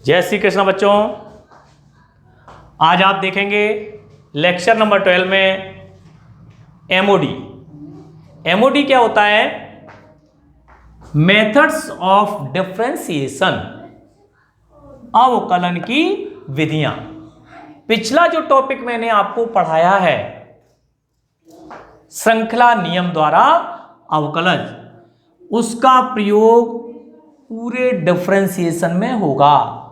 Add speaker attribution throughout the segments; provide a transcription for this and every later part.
Speaker 1: जय श्री कृष्ण बच्चों। आज आप देखेंगे लेक्चर नंबर 12 में एमओडी। एमओडी क्या होता है? मेथड्स ऑफ डिफरेंशिएशन, अवकलन की विधियां। पिछला जो टॉपिक मैंने आपको पढ़ाया है श्रृंखला नियम द्वारा अवकलन, उसका प्रयोग पूरे डिफरेंशिएशन में होगा।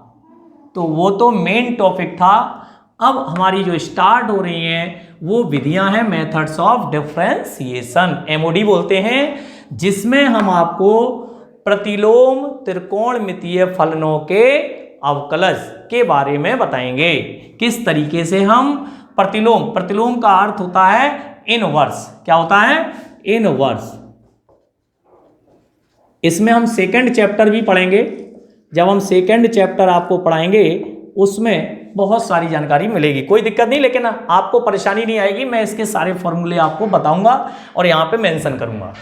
Speaker 1: तो वो तो मेन टॉपिक था। अब हमारी जो स्टार्ट हो रही हैं वो विधियां हैं मेथड्स ऑफ डिफरेंशिएशन, एमओडी बोलते हैं, जिसमें हम आपको प्रतिलोम त्रिकोणमितीय फलनों के अवकलज के बारे में बताएंगे। किस तरीके से हम प्रतिलोम का अर्थ होता है इनवर्स। क्या होता है? इनवर्स। इसमें हम सेकंड चैप्टर भी पढ़ेंगे। जब हम सेकंड चैप्टर आपको पढ़ाएंगे उसमें बहुत सारी जानकारी मिलेगी, कोई दिक्कत नहीं, लेकिन आपको परेशानी नहीं आएगी। मैं इसके सारे फॉर्मूले आपको बताऊंगा और यहाँ पे मेंशन करूंगा।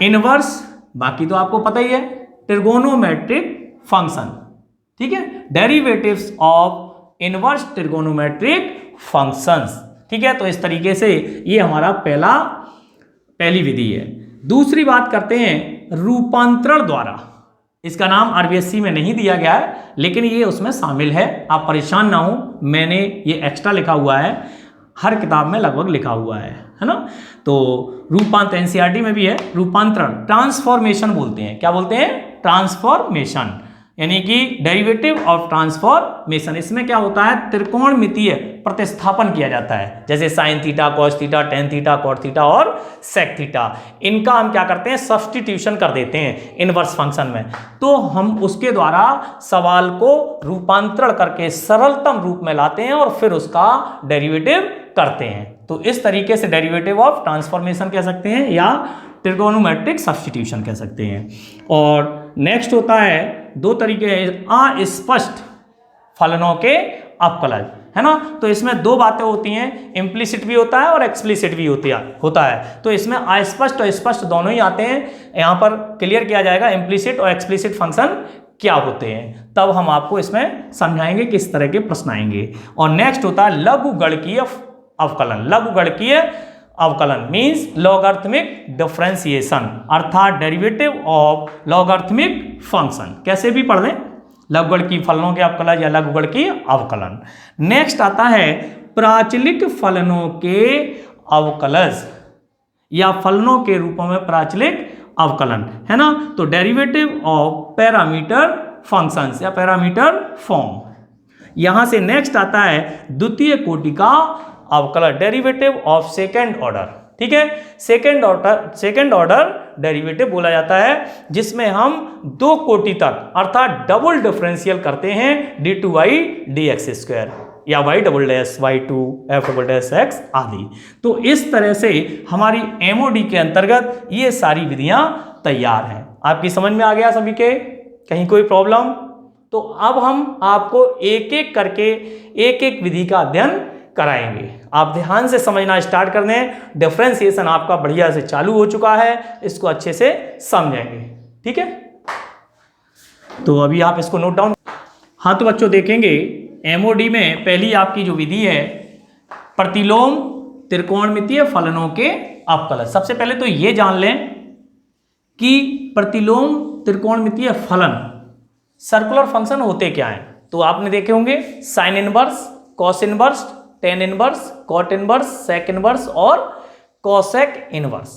Speaker 1: इनवर्स बाकी तो आपको पता ही है, ट्रिगोनोमेट्रिक फंक्शन, ठीक है, derivatives of inverse trigonometric functions, ठीक है। तो इस तरीके से ये हमारा पहली विधि है। दूसरी बात करते हैं रूपांतरण द्वारा। इसका नाम आरबीएससी में नहीं दिया गया है, लेकिन ये उसमें शामिल है। आप परेशान ना हो, मैंने ये एक्स्ट्रा लिखा हुआ है, हर किताब में लगभग लिखा हुआ है ना। तो रूपांतरण एनसीईआरटी में भी है। रूपांतरण ट्रांसफॉर्मेशन बोलते हैं। क्या बोलते हैं? ट्रांसफॉर्मेशन, यानी कि डेरिवेटिव ऑफ ट्रांसफॉर्मेशन। इसमें क्या होता है? त्रिकोणमितीय प्रतिस्थापन किया जाता है, जैसे sine theta, cos theta, tan theta, cot theta और सेक थीटा। इनका हम क्या करते हैं? सब्स्टिट्यूशन कर देते हैं इनवर्स फंक्शन में। तो हम उसके द्वारा सवाल को रूपांतरण करके सरलतम रूप में लाते हैं और फिर उसका डेरिवेटिव करते हैं। तो इस तरीके से डेरिवेटिव ऑफ ट्रांसफॉर्मेशन कह सकते हैं या ट्रिगोनोमेट्रिक सब्स्टिट्यूशन कह सकते हैं। और नेक्स्ट होता है, दो तरीके अस्पष्ट फलनों के अवकलज, है ना। तो इसमें दो बातें होती हैं, इम्प्लिसिट भी होता है और एक्सप्लिसिट भी होता है। तो इसमें अस्पष्ट और स्पष्ट दोनों ही आते हैं। यहाँ पर क्लियर किया जाएगा इम्प्लिसिट और एक्सप्लिसिट फंक्शन क्या होते हैं, तब हम आपको इसमें समझाएंगे किस तरह के प्रश्न आएंगे। और नेक्स्ट होता है लघुगणकीय अवकलन। लघुगणकीय अवकलन मीन्स लॉगरिथमिक डिफरेंशिएशन, अर्थात डेरिवेटिव ऑफ लॉगरिथमिक फंक्शन। कैसे भी पढ़ लें, लघुगणकीय फलनों के अवकलज या लघुगणकीय अवकलन। नेक्स्ट आता है प्राचलिक फलनों के अवकलज या फलनों के रूपों में प्राचलिक अवकलन, है ना। तो डेरिवेटिव ऑफ पैरामीटर फंक्शंस या पैरामीटर फॉर्म। यहां से नेक्स्ट आता है द्वितीय कोटि का अवकलन, डेरिवेटिव ऑफ सेकेंड ऑर्डर, ठीक है। सेकेंड ऑर्डर डेरिवेटिव बोला जाता है, जिसमें हम दो कोटि तक अर्थात डबल डिफरेंशियल करते हैं d2y dx² या y double dash y2 f double dash x आदि। तो इस तरह से हमारी एमओडी के अंतर्गत ये सारी विधियां तैयार हैं। आपकी समझ में आ गया सभी के? कहीं कोई प्रॉब्लम? तो अब हम आपको एक एक करके एक एक विधि का अध्ययन कराएंगे। आप ध्यान से समझना स्टार्ट कर दें। डिफरेंशिएशन आपका बढ़िया से चालू हो चुका है, इसको अच्छे से समझेंगे, ठीक है। तो अभी आप इसको नोट डाउन। हाँ तो बच्चों देखेंगे एमओडी में पहली आपकी जो विधि है प्रतिलोम त्रिकोणमितीय फलनों के अवकलज। सबसे पहले तो ये जान लें कि प्रतिलोम त्रिकोणमितीय फलन सर्कुलर फंक्शन होते क्या हैं। तो आपने देखे होंगे sine inverse, cos inverse, tan inverse, cot inverse, sec inverse और cosec inverse.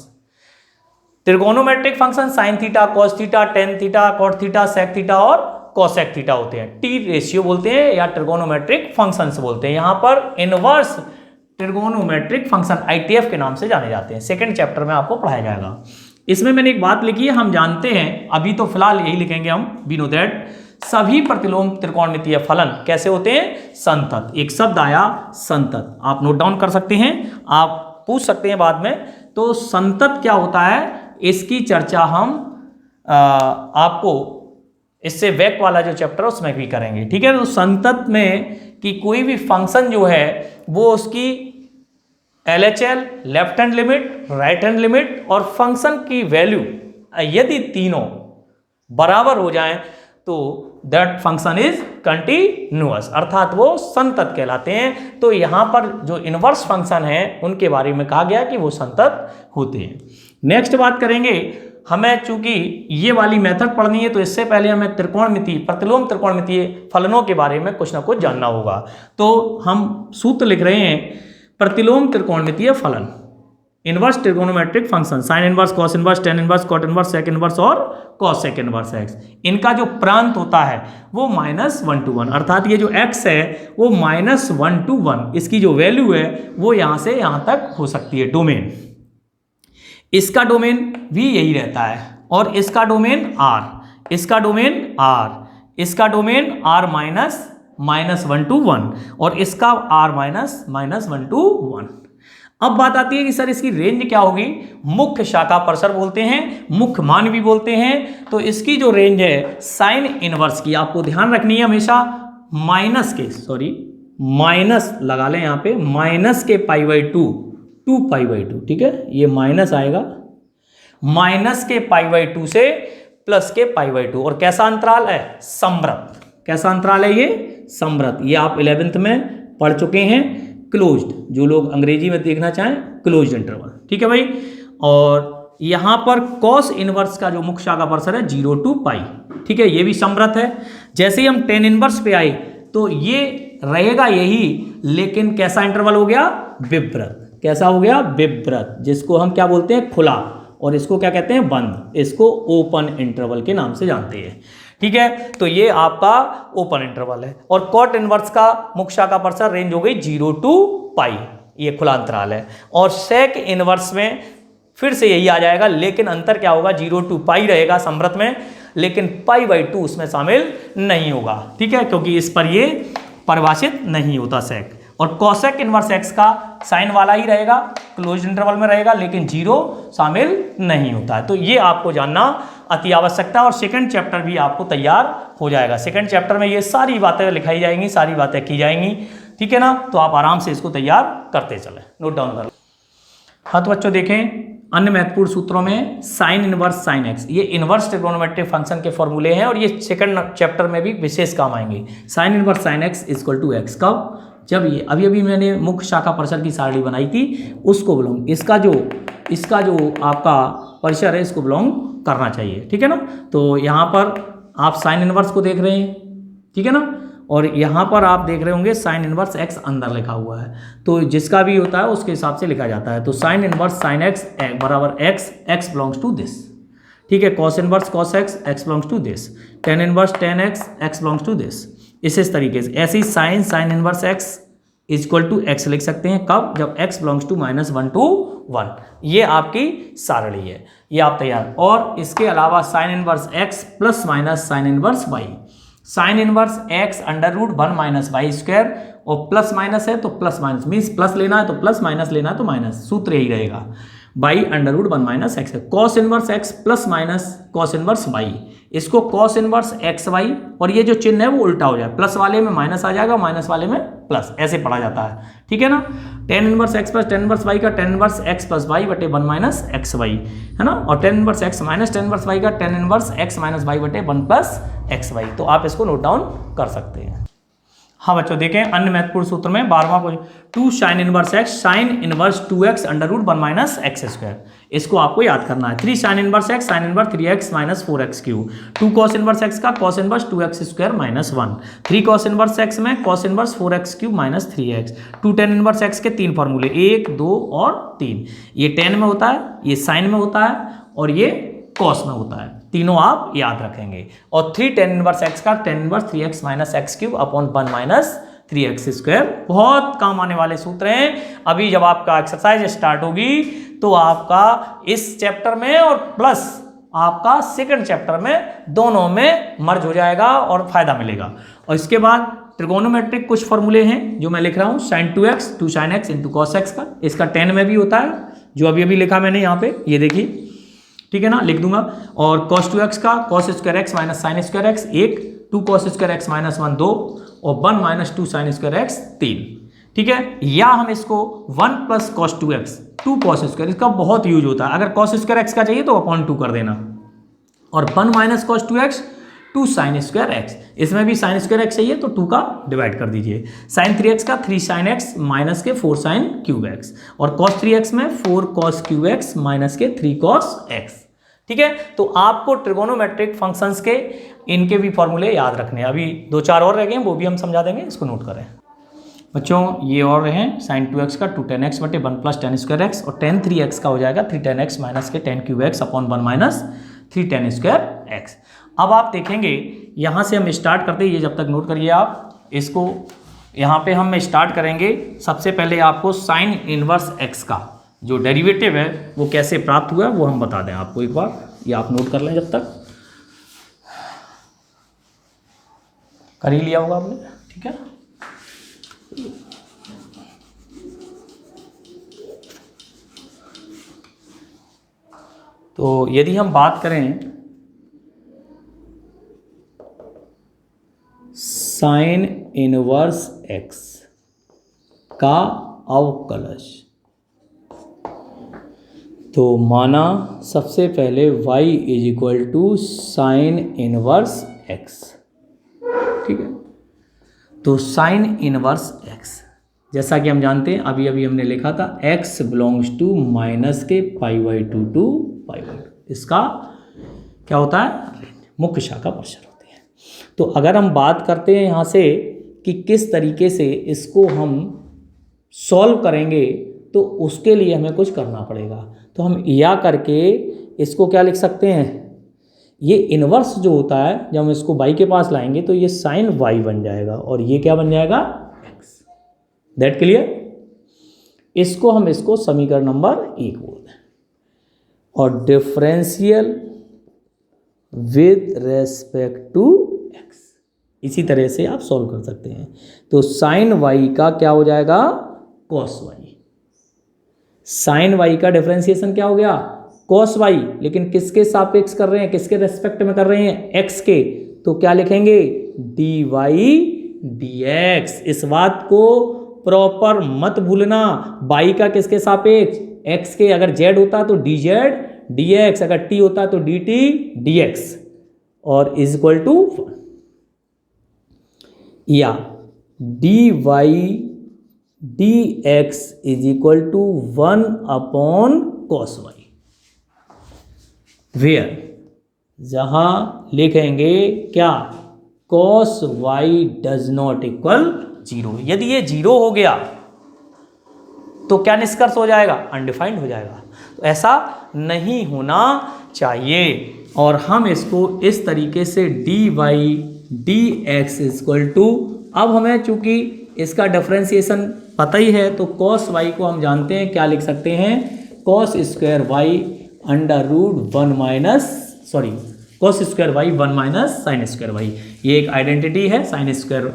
Speaker 1: Trigonometric function sine theta, cos theta, tan theta, cot theta, sec theta और कोसेक थीटा होते हैं। टी रेशियो बोलते हैं या ट्रिगोनोमेट्रिक फंक्शंस बोलते हैं। यहां पर इनवर्स ट्रिगोनोमेट्रिक फंक्शन आईटीएफ के नाम से जाने जाते हैं। सेकंड चैप्टर में आपको पढ़ाया जाएगा। इसमें मैंने एक बात लिखी है, हम जानते हैं, अभी तो फिलहाल यही लिखेंगे हम, वी नो दैट सभी प्रतिलोम त्रिकोणमितीय फलन कैसे होते हैं? संतत। एक शब्द आया संतत, आप नोट डाउन कर सकते हैं, आप पूछ सकते हैं बाद में। तो संतत क्या होता है, इसकी चर्चा हम आपको इससे बैक वाला जो चैप्टर है उसमें भी करेंगे, ठीक है। तो संतत में कि कोई भी फंक्शन जो है वो उसकी LHL left hand limit, right hand limit और फंक्शन की वैल्यू यदि तीनों बराबर हो जाएं तो दैट फंक्शन इज कंटिन्यूअस, अर्थात वो संतत कहलाते हैं। तो यहाँ पर जो इनवर्स फंक्शन है उनके बारे में कहा गया कि वो संतत होते हैं। नेक्स्ट बात करेंगे, हमें चूंकि ये वाली मेथड पढ़नी है तो इससे पहले हमें त्रिकोणमितीय, प्रतिलोम त्रिकोणमितीय फलनों के बारे में कुछ ना कुछ जानना होगा। तो हम सूत्र लिख रहे हैं, प्रतिलोम त्रिकोणमितीय फलन, inverse trigonometric function, sine inverse, cos inverse, tan inverse, cot inverse, sec inverse और कॉस सेक इनवर्स एक्स, इनका जो प्रांत होता है वो -1 to 1, अर्थात ये जो x है वो -1 to 1, इसकी जो वैल्यू है वो यहाँ से यहाँ तक हो सकती है डोमेन। इसका डोमेन भी यही रहता है और इसका डोमेन r, इसका डोमेन r, इसका डोमेन r -1 to 1 और इसका r -1 to 1। अब बात आती है कि सर इसकी रेंज क्या होगी। मुख्य शाखा परसर बोलते हैं, मुख्य मान भी बोलते हैं। तो इसकी जो रेंज है साइन इनवर्स की, आपको ध्यान रखनी है हमेशा माइनस लगा लें यहाँ पे, माइनस के π/2 टू π/2, ठीक है, ये माइनस आएगा, माइनस के π/2 से प्लस के π/2, और कैसा अंतराल है, समवृत्त। कैसा अंतराल है ये, समवृत्त। ये आप 11th में पढ़ चुके हैं, क्लोज्ड, जो लोग अंग्रेजी में देखना चाहें क्लोज्ड इंटरवल, ठीक है भाई। और यहाँ पर कॉस इनवर्स का जो मुख्य शाखा परसर है 0 to π, ठीक है, ये भी समवृत्त है। जैसे ही हम टेन इनवर्स पे आए तो ये रहेगा यही, लेकिन कैसा इंटरवल हो गया, विवृत। कैसा हो गया, विवृत, जिसको हम क्या बोलते हैं, खुला, और इसको क्या कहते हैं, बंद। इसको ओपन इंटरवल के नाम से जानते हैं, ठीक है। तो ये आपका ओपन इंटरवल है। और कॉट इनवर्स का मुख्य शाखा परसर रेंज हो गई 0 to π, ये खुला अंतराल है। और सेक इनवर्स में फिर से यही आ जाएगा, लेकिन अंतर क्या होगा, 0 to π रहेगा समवृत्त में, लेकिन π/2 उसमें शामिल नहीं होगा, ठीक है, क्योंकि इस पर ये परिभाषित नहीं होता सेक। और कॉसेक इनवर्स एक्स का साइन वाला ही रहेगा, क्लोज इंटरवल में रहेगा, लेकिन 0 शामिल नहीं होता है। तो ये आपको जानना अति आवश्यकता, और सेकंड चैप्टर भी आपको तैयार हो जाएगा। सेकंड चैप्टर में ये सारी बातें लिखाई जाएंगी, सारी बातें की जाएंगी, ठीक है ना। तो आप आराम से इसको तैयार करते चलें, नोट डाउन कर। हाँ तो बच्चों देखें, अन्य महत्वपूर्ण सूत्रों में साइन इनवर्स साइन एक्स, ये इनवर्स ट्रिगोनोमेट्रिक फंक्शन के फॉर्मूले हैं और ये सेकंड चैप्टर में भी विशेष काम आएंगे। Sine inverse sine x equal to x, कब, जब ये अभी मैंने मुख्य शाखा परसर की सारणी बनाई थी, उसको बिलोंग, इसका जो आपका परसर है इसको बिलोंग करना चाहिए, ठीक है ना। तो यहाँ पर आप साइन इनवर्स को देख रहे हैं, ठीक है ना, और यहाँ पर आप देख रहे होंगे साइन इनवर्स एक्स अंदर लिखा हुआ है, तो जिसका भी होता है उसके हिसाब से लिखा जाता है। तो साइन इनवर्स साइन एक्स बराबर x, x belongs to this, ठीक है। Cos inverse cos x, x belongs to this. Tan inverse tan x, x belongs to this. इस तरीके से ऐसे ही sine inverse x equal to x लिख सकते हैं, कब, जब x बिलोंग्स टू -1 to 1। ये आपकी सारणी है, ये आप तैयार। और इसके अलावा sign inverse x plus minus sine inverse y, sign inverse x √1 - y², और प्लस माइनस है तो प्लस माइनस मीन्स प्लस लेना है तो प्लस, माइनस लेना है तो माइनस, सूत्र यही रहेगा, y √1 - x। Cos inverse x plus minus cos inverse y, इसको कॉस इनवर्स xy, और ये जो चिन्ह है वो उल्टा हो जाए, प्लस वाले में माइनस आ जाएगा, माइनस वाले में प्लस, ऐसे पढ़ा जाता है, ठीक है ना। Tan inverse x plus tan inverse y का tan inverse x plus y बटे 1 - xy, है ना। और tan inverse x minus tan inverse y का tan inverse x minus y बटे 1 + xy। तो आप इसको नोट डाउन कर सकते हैं। हाँ बच्चों देखें, अन्य महत्वपूर्ण सूत्र में 12वां question, 2 sine inverse x sine inverse 2x √1 - x², इसको आपको याद करना है। 3 sign inverse x sine inverse 3x - 4x³, 2 cos inverse x का cos inverse 2x² - 1, 3 cos inverse x में cos inverse 4x³ - 3x, 2 tan inverse x के 3 फॉर्मूले, 1 2 और 3, ये टेन में होता है, ये साइन में होता है और ये कॉस में होता है, तीनों आप याद रखेंगे। और 3 टेन इनवर्स x का tan inverse 3x - x³ upon 1 - 3x², बहुत काम आने वाले सूत्र हैं। अभी जब आपका एक्सरसाइज स्टार्ट होगी तो आपका इस चैप्टर में और प्लस आपका सेकंड चैप्टर में दोनों में मर्ज हो जाएगा और फायदा मिलेगा। और इसके बाद ट्रिगोनोमेट्रिक कुछ फॉर्मूले हैं जो मैं लिख रहा हूँ, sin 2x 2 sin x into cos x का, इसका टेन में भी होता है, जो अभी लिखा मैंने यहाँ पे, ये देखिए, ठीक है ना, लिख दूंगा। और cos 2x का cos square x minus sine square x 1, 2 cos square x minus 1 2, और 1 - 2 sin स्क्वायर एक्स 3, ठीक है। या हम इसको 1 + cos 2x 2 cos स्क्वायर, इसका बहुत यूज होता है, अगर cos स्क्वायर एक्स का चाहिए तो अपॉन 2 कर देना, और 1 - cos 2x 2 sine square x, इसमें भी साइन स्क्वायर एक्स चाहिए तो 2 का डिवाइड कर दीजिए। साइन 3x का 3 साइन एक्स माइनस के 4 साइन क्यूब एक्स, और कॉस 3x में 4 कॉस क्यूब एक्स माइनस के 3 कॉस एक्स। ठीक है, तो आपको ट्रिगोनोमेट्रिक फंक्शंस के इनके भी फॉर्मूले याद रखने हैं। अभी 2-4 और रह गए हैं, वो भी हम समझा देंगे, इसको नोट करें बच्चों। ये और रहे हैं साइन 2x का 2 tan x बटे 1 प्लस tan स्क्वायर एक्स, और tan 3x का हो जाएगा 3 tan x माइनस के tan cube x upon 1 minus 3 tan square x. अब आप देखेंगे यहाँ से हम स्टार्ट करते हैं, ये जब तक नोट करिए आप इसको। यहाँ पे हम स्टार्ट करेंगे, सबसे पहले आपको साइन इनवर्स एक्स का जो डेरिवेटिव है वो कैसे प्राप्त हुआ है वो हम बता दें आपको एक बार, ये आप नोट कर लें जब तक। कर ही लिया होगा आपने, ठीक है। तो यदि हम बात करें साइन इनवर्स एक्स का अवकलज, तो माना सबसे पहले y is equal to sine inverse x, ठीक है। तो साइन इनवर्स एक्स जैसा कि हम जानते हैं, अभी अभी हमने लिखा था x बिलोंग्स टू माइनस के π/2 टू π/2, इसका क्या होता है, मुख्य शाखा परिसर होती है। तो अगर हम बात करते हैं यहाँ से कि किस तरीके से इसको हम सॉल्व करेंगे, तो उसके लिए हमें कुछ करना पड़ेगा। तो हम या करके इसको क्या लिख सकते हैं, ये इनवर्स जो होता है जब हम इसको y के पास लाएंगे तो ये साइन y बन जाएगा, और ये क्या बन जाएगा, x। That clear. इसको समीकरण नंबर 1 बोलते हैं, और differential with respect to x, इसी तरह से आप सॉल्व कर सकते हैं। तो साइन y का क्या हो जाएगा, कॉस y। साइन y का डिफरेंशिएशन क्या हो गया, कॉस y, लेकिन किसके सापेक्ष कर रहे हैं, किसके रेस्पेक्ट में कर रहे हैं, x के, तो क्या लिखेंगे, dy dx। इस बात को प्रॉपर मत भूलना, y का किसके सापेक्ष, x के। अगर z होता तो dz dx, अगर t होता तो dt dx, और इज इक्वल टू या dy dx is equal to 1 upon cos y, where जहां लिखेंगे क्या, cos y does not equal 0। यदि ये 0 हो गया तो क्या निष्कर्ष हो जाएगा, अनडिफाइंड हो जाएगा। तो ऐसा नहीं होना चाहिए, और हम इसको इस तरीके से dy dx इक्वल टू, अब हमें चूंकि इसका डिफरेंशिएशन पता ही है, तो कॉस y को हम जानते हैं क्या लिख सकते हैं, cos square y under root 1 minus, sorry cos square y 1 minus sine square y। ये एक आइडेंटिटी है, sine square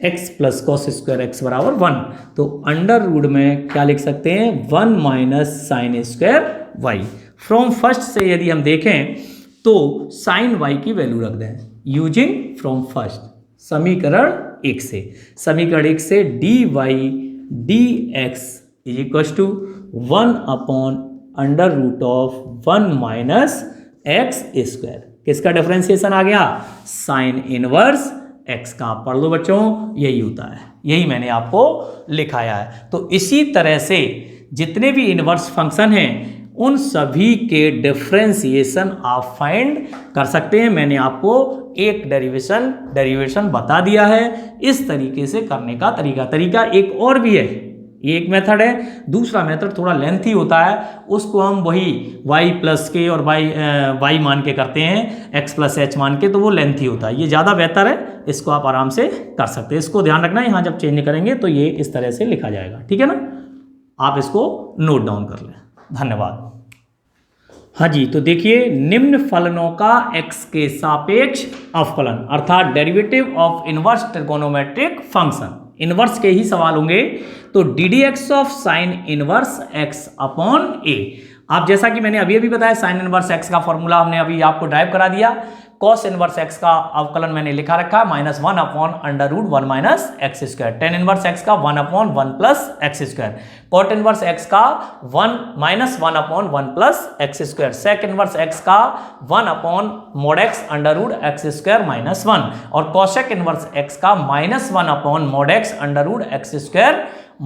Speaker 1: x plus cos square x बराबर 1। तो अंडर रूट में क्या लिख सकते हैं, 1 minus sine square y। From first से यदि हम देखें तो साइन y की वैल्यू रख दें यूजिंग फ्रॉम फर्स्ट, समीकरण 1 से। समीकरण 1 से dy dx is equal to 1 upon under root of 1 minus x square, किसका डिफरेंशिएशन आ गया, साइन इनवर्स एक्स का। पढ़ लो बच्चों, यही होता है, यही मैंने आपको लिखाया है। तो इसी तरह से जितने भी इनवर्स फंक्शन हैं उन सभी के डिफरेंशिएशन आप फाइंड कर सकते हैं। मैंने आपको एक डेरिवेशन बता दिया है। इस तरीके से करने का तरीका एक और भी है, ये एक मेथड है। दूसरा मेथड थोड़ा लेंथी होता है, उसको हम वही y प्लस के और y मान के करते हैं, x प्लस h मान के, तो वो लेंथी होता है। ये ज़्यादा बेहतर है, इसको आप आराम से कर सकते हैं। इसको ध्यान रखना, यहाँ जब चेंज करेंगे तो ये इस तरह से लिखा जाएगा, ठीक है ना। आप इसको नोट डाउन कर लें। धन्यवाद। हाँ जी, तो देखिए, निम्न फलनों का x के सापेक्ष अवकलन अर्थात derivative of inverse trigonometric function, inverse के ही सवाल होंगे। तो ddx of sine inverse x upon a। आप जैसा कि मैंने अभी बताया, साइन इनवर्स x का फॉर्मूला हमने अभी आपको ड्राइव करा दिया। कॉस इनवर्स एक्स का अवकलन मैंने लिखा रखा है -1 upon √1 minus x square, tan inverse x का 1 upon 1 plus x square, cot inverse x का 1 upon 1 plus x square, sec inverse x का 1 upon mod x √x square minus 1 और कॉशेक इनवर्स एक्स का -1 upon mod x √x square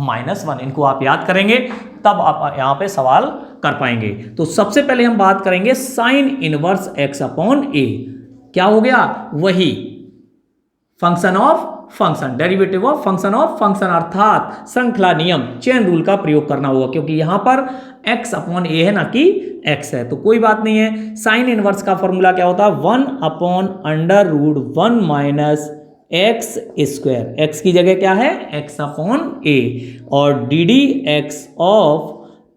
Speaker 1: minus 1। इनको आप याद करेंगे तब आप यहां पे सवाल कर पाएंगे। तो सबसे पहले हम बात करेंगे साइन इनवर्स एक्स अपॉन ए। क्या हो गया? वही function of function, derivative of function, अर्थात श्रृंखला नियम, चेन रूल का प्रयोग करना होगा, क्योंकि यहां पर x अपॉन ए है ना कि x है। तो कोई बात नहीं है, साइन इनवर्स का फॉर्मूला क्या होता है? 1 upon √1 minus x square, x की जगह क्या है? x अपॉन ए, और dd(x) ऑफ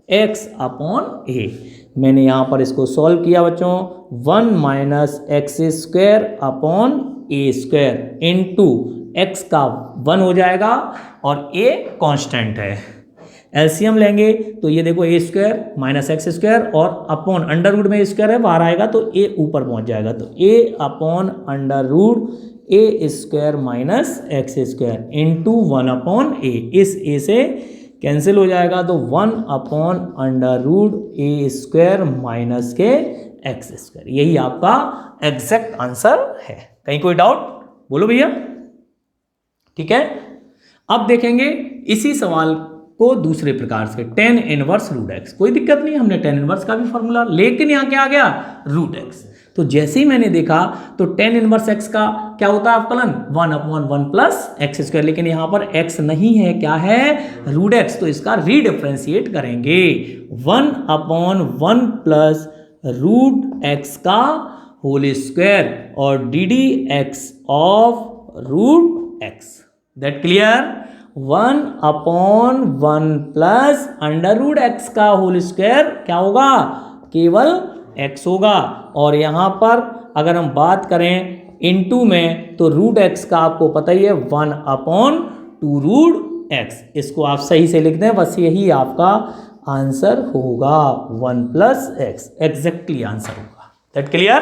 Speaker 1: x अपॉन ए। मैंने यहां पर इसको सॉल्व किया बच्चों, 1 माइनस एक्स स्क्वायर अपॉन ए स्क्वायर इंटू x का 1 हो जाएगा और a कांस्टेंट है। एलसीएम लेंगे तो ये देखो ए स्क्वायर माइनस एक्स स्क्वायर और अपॉन अंडर रूट में स्क्वायर है बाहर आएगा तो a ऊपर पहुंच जाएगा, तो a upon √a square minus x square into 1 upon a, इस a से कैंसिल हो जाएगा तो 1 अपॉन √a स्क्वायर माइनस के एक्स स्क्वायर। यही आपका एग्जैक्ट आंसर है। कहीं कोई डाउट? बोलो भैया। ठीक है, अब देखेंगे इसी सवाल को दूसरे प्रकार से, tan इनवर्स √x। कोई दिक्कत नहीं, हमने tan इनवर्स का भी फॉर्मूला, लेकिन यहां क्या आ गया? √x। तो जैसे ही मैंने देखा तो tan इनवर्स x का क्या होता है अवकलन? 1 अपॉन 1 प्लस एक्स स्क्वायर, लेकिन यहां पर x नहीं है, क्या है? √x। तो इसका रीडिफरेंशिएट करेंगे, 1 अपॉन 1 प्लस √x का होल स्क्वायर और dd(x) of √x। That clear? 1 upon 1 plus √x का होल स्क्वायर क्या होगा? केवल x होगा, और यहां पर अगर हम बात करें इनटू में तो √x का आपको पता ही है 1 अपॉन 2√x। इसको आप सही से लिख दें, बस यही आपका आंसर होगा, 1 प्लस x एग्जैक्टली आंसर होगा। That clear?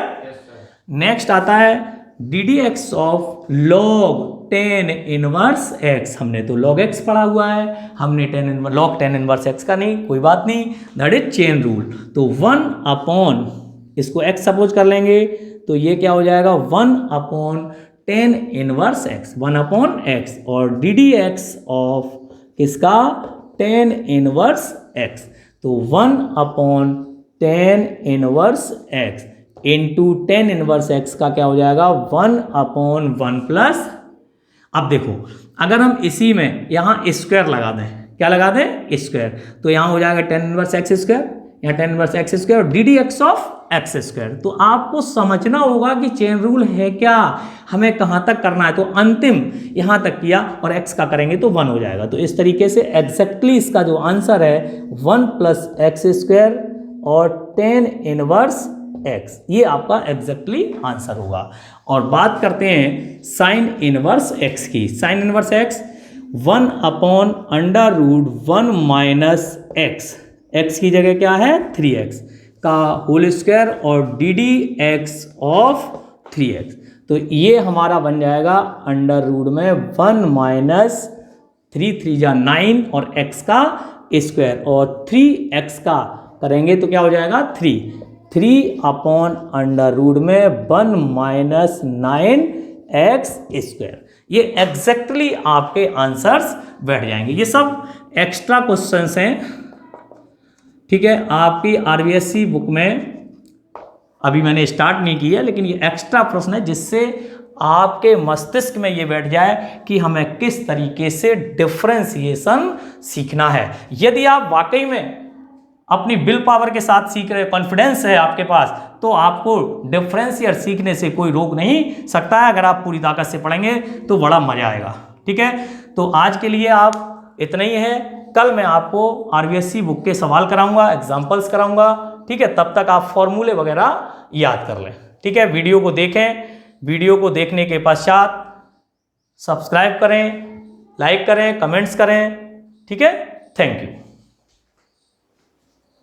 Speaker 1: नेक्स्ट आता है dd(x) of log tan inverse x। हमने तो log x पढ़ा हुआ है, हमने log tan इनवर्स x का नहीं, कोई बात नहीं, दैट इज चेन रूल। तो 1 अपॉन, इसको x सपोज कर लेंगे तो ये क्या हो जाएगा? 1 upon tan inverse x, 1 upon x, और dd(x) ऑफ किसका? tan inverse x। तो 1 upon tan inverse x into tan inverse x का क्या हो जाएगा? 1 अपॉन 1 प्लस, अब देखो अगर हम इसी में यहाँ स्क्वायर लगा दें, क्या लगा दें? स्क्वायर, तो यहाँ हो जाएगा tan इनवर्स x स्क्वायर, यहाँ tan इनवर्स x स्क्वायर और dd(x) ऑफ x स्क्वायर। तो आपको समझना होगा कि चेन रूल है क्या, हमें कहाँ तक करना है। तो अंतिम यहाँ तक किया और x का करेंगे तो 1 हो जाएगा। तो इस तरीके से एग्जैक्टली इसका जो आंसर है 1 प्लस एक्स स्क्वायर और tan इनवर्स x, ये आपका एग्जैक्टली आंसर होगा। और बात करते हैं साइन इनवर्स x की। Sign inverse x 1 upon √1 minus x की जगह क्या है? 3x का होल स्क्वायर और dd(x) ऑफ 3x। तो ये हमारा बन जाएगा अंडर रूट में 1 माइनस 3 जा 9 और x का स्क्वायर, और 3x का करेंगे तो क्या हो जाएगा? 3 अपॉन अंडर रूट में 1 माइनस 9x स्क्वायर। ये एग्जैक्टली आपके आंसर्स बैठ जाएंगे। ये सब एक्स्ट्रा क्वेश्चंस हैं, ठीक है, आपकी आरबीएससी बुक में अभी मैंने स्टार्ट नहीं किया, लेकिन ये एक्स्ट्रा प्रश्न है जिससे आपके मस्तिष्क में ये बैठ जाए कि हमें किस तरीके से डिफरेंशिएशन सीखना है। यदि आप वाकई में अपनी विल पावर के साथ सीख रहे, कॉन्फिडेंस है आपके पास, तो आपको डिफरेंशिएट सीखने से कोई रोक नहीं सकता है। अगर आप पूरी ताकत से पढ़ेंगे तो बड़ा मजा आएगा। ठीक है, तो आज के लिए आप इतना ही है। कल मैं आपको आरबीएससी बुक के सवाल कराऊंगा, एग्जाम्पल्स कराऊंगा। ठीक है, तब तक आप फॉर्मूले वगैरह याद कर लें। ठीक है, वीडियो को देखें, वीडियो को देखने के पश्चात सब्सक्राइब करें, लाइक करें, कमेंट्स करें। ठीक है, थैंक यू।